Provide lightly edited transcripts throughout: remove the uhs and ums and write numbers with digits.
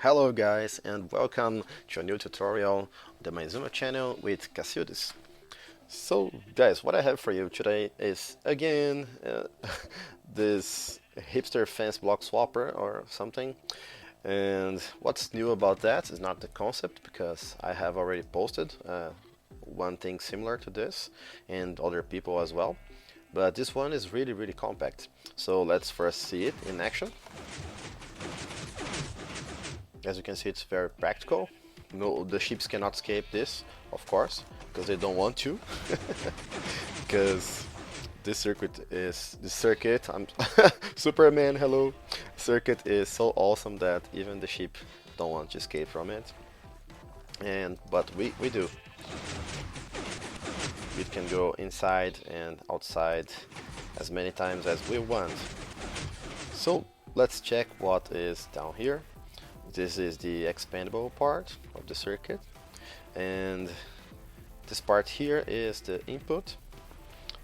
Hello guys and welcome to a new tutorial on the Maizuma channel with Cassiudis. So guys, what I have for you today is again this Hipster Fence block swapper or something. And what's new about that is not the concept, because I have already posted one thing similar to this and other people as well. But this one is really compact. So let's first see it in action. As you can see, it's very practical. No, the ships cannot escape this, of course, because they don't want to. Because this circuit, I'm Superman, hello. Circuit is so awesome that even the ship don't want to escape from it. But we do. We can go inside and outside as many times as we want. So let's check what is down here. This is the expandable part of the circuit, and this part here is the input.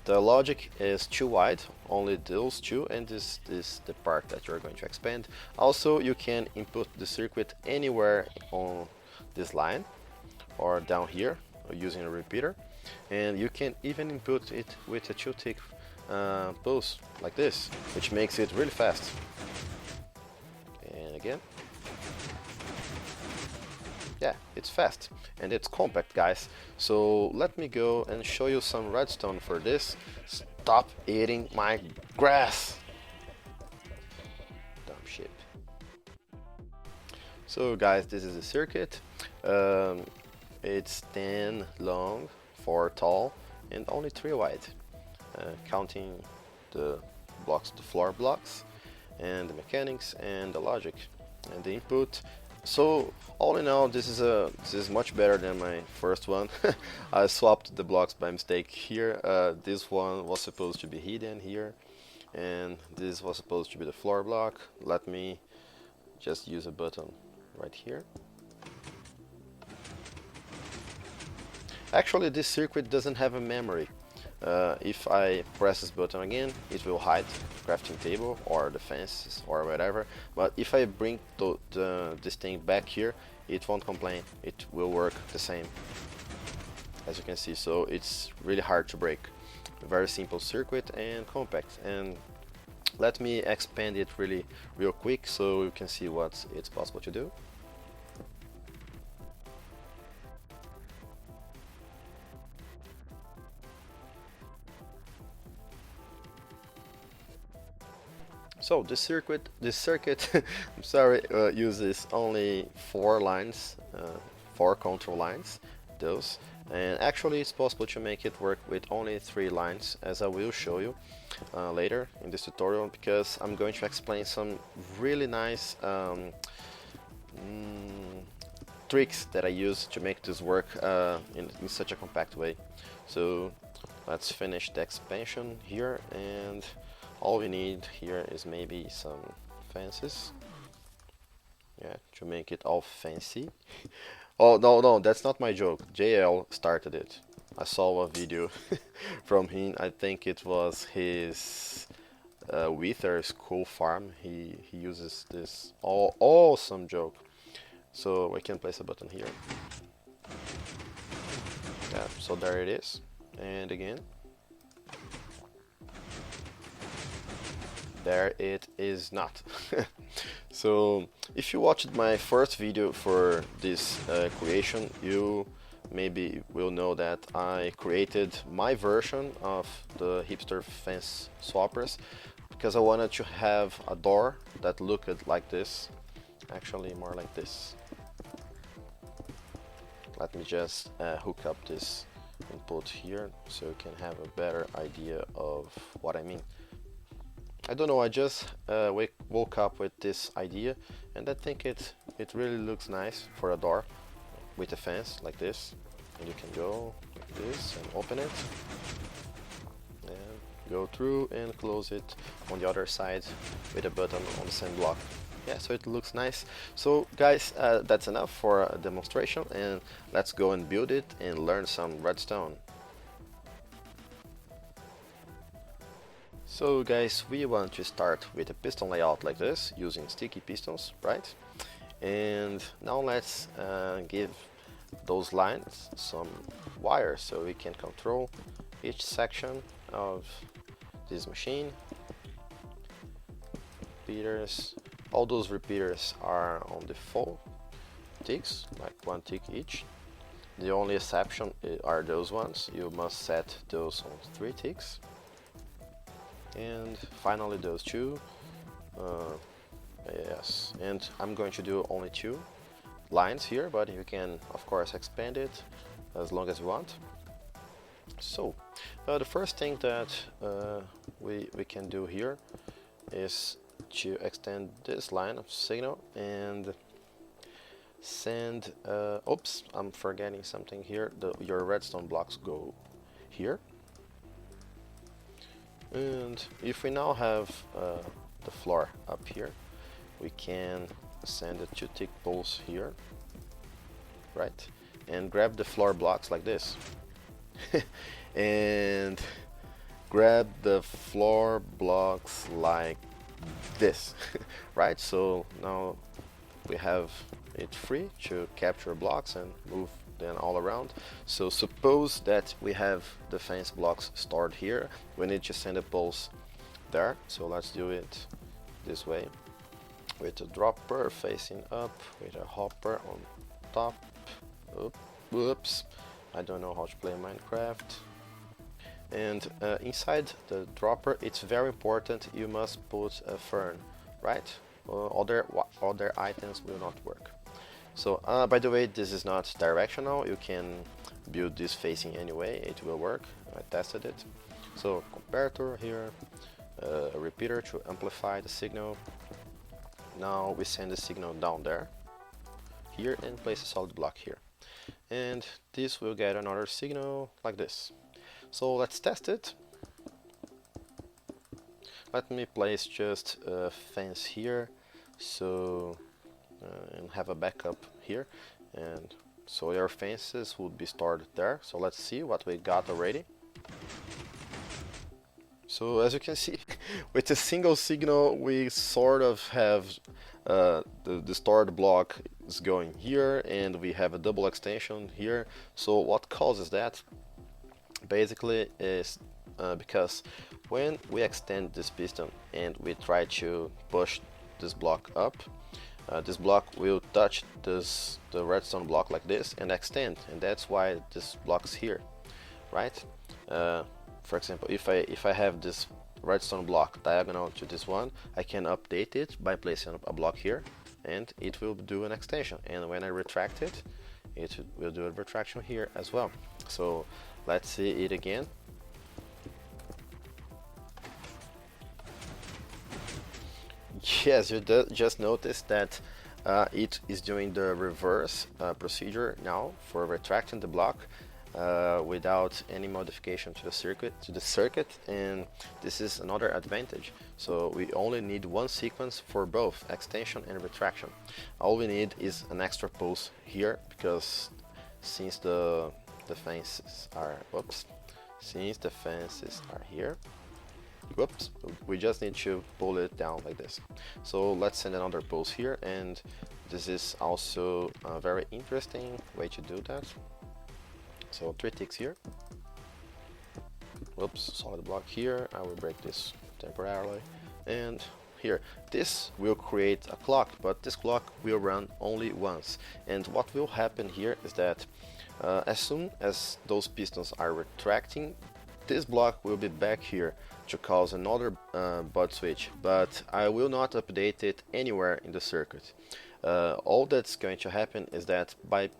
The logic is too wide, only those two, and this is the part that you're going to expand. Also, you can input the circuit anywhere on this line or down here using a repeater, and you can even input it with a 2-tick pulse like this, which makes it really fast. And again. Yeah, it's fast and it's compact, guys. So let me go and show you some redstone for this. Stop eating my grass, dumb shit. So guys, this is the circuit. It's 10 long, 4 tall, and only 3 wide, counting the blocks, the floor blocks, and the mechanics and the logic and the input. So all in all, this is much better than my first one. I swapped the blocks by mistake here. This one was supposed to be hidden here, and this was supposed to be the floor block. Let me just use a button right here. Actually, this circuit doesn't have a memory. If I press this button again, it will hide the crafting table or the fences or whatever. But if I bring this thing back here, it won't complain. It will work the same, as you can see. So it's really hard to break. A very simple circuit and compact. And let me expand it real quick so you can see what it's possible to do. So this circuit, I'm sorry, uses only 4 lines, 4 control lines, those. And actually it's possible to make it work with only 3 lines, as I will show you later in this tutorial, because I'm going to explain some really nice tricks that I use to make this work in such a compact way. So let's finish the expansion here, and all we need here is maybe some fences, yeah, to make it all fancy. Oh no, that's not my joke. JL started it. I saw a video from him. I think it was his Wither School Farm. He uses this awesome joke. So I can place a button here. Yeah, so there it is. And again. There it is not. So if you watched my first video for this creation, you maybe will know that I created my version of the Hipster Fence swappers, because I wanted to have a door that looked like this, actually more like this. Let me just hook up this input here so you can have a better idea of what I mean. I don't know, I just woke up with this idea, and I think it really looks nice for a door with a fence like this. And you can go like this and open it, and go through and close it on the other side with a button on the same block. Yeah, so it looks nice. So guys, that's enough for a demonstration, and let's go and build it and learn some redstone. So guys, we want to start with a piston layout like this, using sticky pistons, right? And now let's give those lines some wires so we can control each section of this machine. Repeaters, all those repeaters are on the 4 ticks, like 1 tick each. The only exception are those ones. You must set those on 3 ticks. And finally those 2. Yes, and I'm going to do only 2 lines here, but you can of course expand it as long as you want. So the first thing that we can do here is to extend this line of signal and send oops, I'm forgetting something here. Your redstone blocks go here, and if we now have the floor up here, we can send the 2 tick poles here, right, and grab the floor blocks like this and grab the floor blocks like this right. So now we have it free to capture blocks and move them all around. So suppose that we have the fence blocks stored here, we need to send the poles there. So let's do it this way, with a dropper facing up, with a hopper on top. Whoops, I don't know how to play Minecraft. And inside the dropper, it's very important, you must put a fern, right? Other items will not work. So by the way, this is not directional, you can build this facing anyway, it will work, I tested it. So comparator here, a repeater to amplify the signal. Now we send the signal down there, here, and place a solid block here. And this will get another signal like this. So let's test it. Let me place just a fence here, so and have a backup here, and so your fences would be stored there. So let's see what we got already. So as you can see, with a single signal we sort of have the stored block is going here, and we have a double extension here. So what causes that basically is because when we extend this piston and we try to push this block up, this block will touch the redstone block like this and extend, and that's why this block's here, right? For example, if I have this redstone block diagonal to this one, I can update it by placing a block here, and it will do an extension. And when I retract it, it will do a retraction here as well. So let's see it again. Yes, you just noticed that it is doing the reverse procedure now for retracting the block without any modification to the circuit, and this is another advantage. So we only need one sequence for both extension and retraction. All we need is an extra pulse here, because since the fences are here, whoops, we just need to pull it down like this. So let's send another pulse here, and this is also a very interesting way to do that. So 3 ticks here. Whoops, solid block here. I will break this temporarily. And here, this will create a clock, but this clock will run only once. And what will happen here is that as soon as those pistons are retracting, this block will be back here to cause another butt switch, but I will not update it anywhere in the circuit. All that's going to happen is that by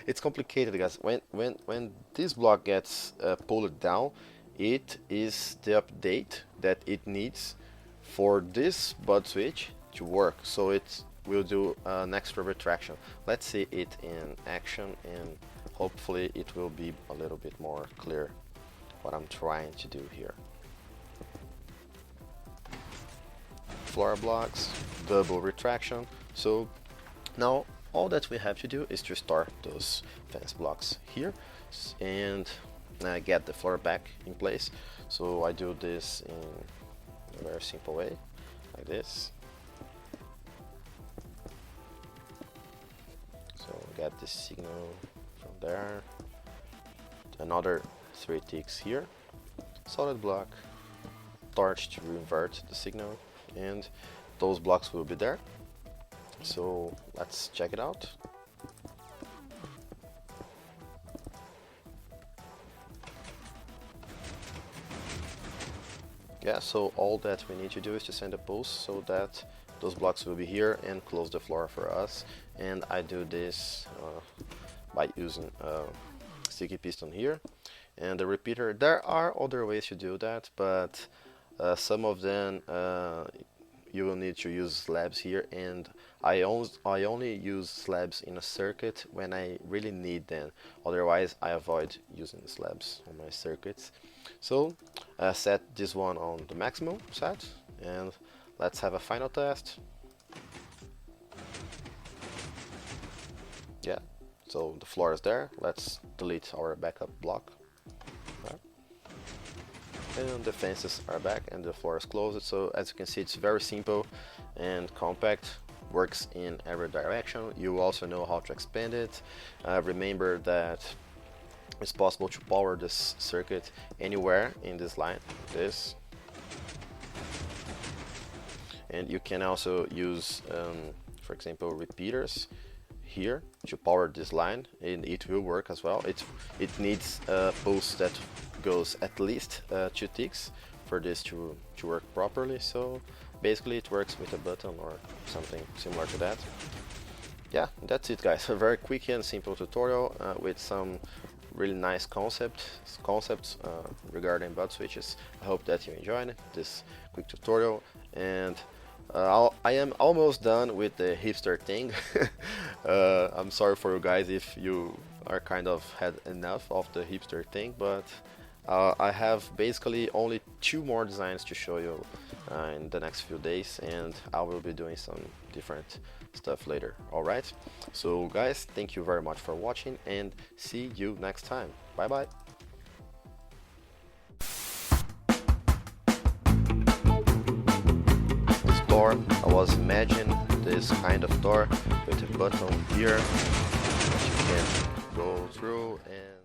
it's complicated, guys. When this block gets pulled down, it is the update that it needs for this butt switch to work, so it will do an extra retraction. Let's see it in action, and hopefully it will be a little bit more clear what I'm trying to do here. Floor blocks, double retraction. So now all that we have to do is to start those fence blocks here and get the floor back in place. So I do this in a very simple way, like this. get the signal from there. Another 3 ticks here. Solid block, torch to invert the signal, and those blocks will be there. So let's check it out. Yeah, so all that we need to do is to send a pulse so that those blocks will be here and close the floor for us. And I do this by using a sticky piston here and the repeater. There are other ways to do that, but some of them you will need to use slabs here, and I only use slabs in a circuit when I really need them. Otherwise, I avoid using slabs on my circuits. So set this one on the maximum set, and let's have a final test. Yeah, so the floor is there. Let's delete our backup block. And the fences are back and the floor is closed. So as you can see, it's very simple and compact, works in every direction. You also know how to expand it. Remember that it's possible to power this circuit anywhere in this line, this. And you can also use, for example, repeaters here to power this line, and it will work as well. It needs a pulse that goes at least 2 ticks for this to work properly. So basically it works with a button or something similar to that. Yeah, that's it guys. A very quick and simple tutorial with some really nice concepts regarding butt switches. I hope that you enjoyed this quick tutorial, and I am almost done with the hipster thing. I'm sorry for you guys if you are kind of had enough of the hipster thing, but I have basically only 2 more designs to show you in the next few days, and I will be doing some different stuff later. Alright, so guys, thank you very much for watching and see you next time. Bye bye. This door, I was imagining this kind of door with a button here that you can go through and